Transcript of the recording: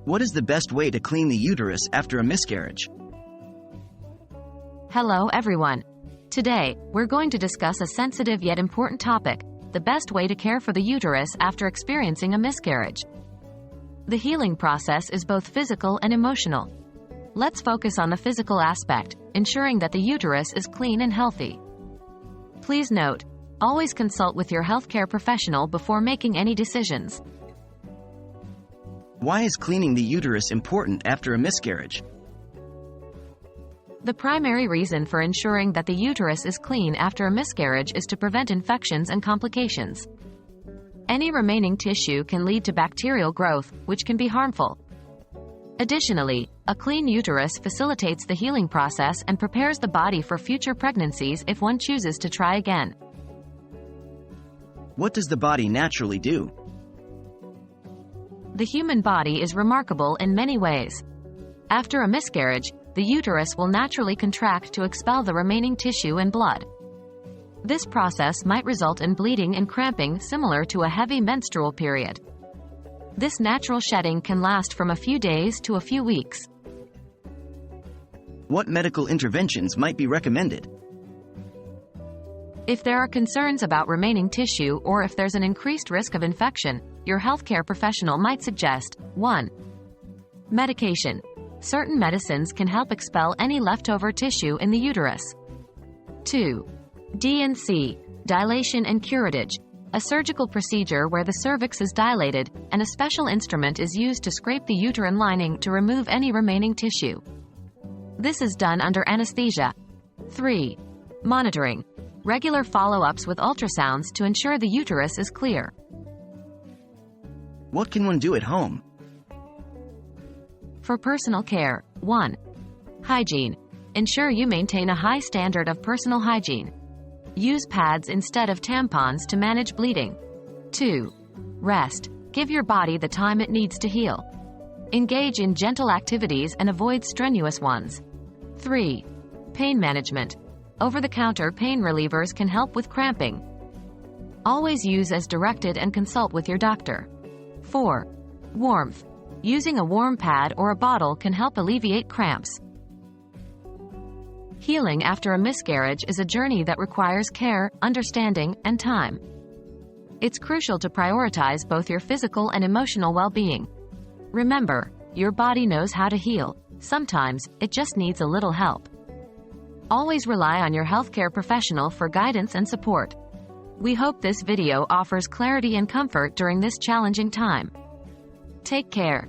What is the best way to clean the uterus after a miscarriage? Hello everyone. Today, we're going to discuss a sensitive yet important topic, the best way to care for the uterus after experiencing a miscarriage. The healing process is both physical and emotional. Let's focus on the physical aspect, ensuring that the uterus is clean and healthy. Please note, always consult with your healthcare professional before making any decisions. Why is cleaning the uterus important after a miscarriage? The primary reason for ensuring that the uterus is clean after a miscarriage is to prevent infections and complications. Any remaining tissue can lead to bacterial growth, which can be harmful. Additionally, a clean uterus facilitates the healing process and prepares the body for future pregnancies if one chooses to try again. What does the body naturally do? The human body is remarkable in many ways. After a miscarriage, the uterus will naturally contract to expel the remaining tissue and blood. This process might result in bleeding and cramping similar to a heavy menstrual period. This natural shedding can last from a few days to a few weeks. What medical interventions might be recommended? If there are concerns about remaining tissue or if there's an increased risk of infection, your healthcare professional might suggest 1. Medication. Certain medicines can help expel any leftover tissue in the uterus. 2. D&C, dilation and curettage, a surgical procedure where the cervix is dilated and a special instrument is used to scrape the uterine lining to remove any remaining tissue. This is done under anesthesia. 3. Monitoring, regular follow-ups with ultrasounds to ensure the uterus is clear. What can one do at home? For personal care, 1. Hygiene. Ensure you maintain a high standard of personal hygiene. Use pads instead of tampons to manage bleeding. 2. Rest. Give your body the time it needs to heal. Engage in gentle activities and avoid strenuous ones. 3. Pain management. Over-the-counter pain relievers can help with cramping. Always use as directed and consult with your doctor. 4. Warmth. Using a warm pad or a bottle can help alleviate cramps. Healing after a miscarriage is a journey that requires care, understanding, and time. It's crucial to prioritize both your physical and emotional well-being. Remember, your body knows how to heal. Sometimes, it just needs a little help. Always rely on your healthcare professional for guidance and support. We hope this video offers clarity and comfort during this challenging time. Take care.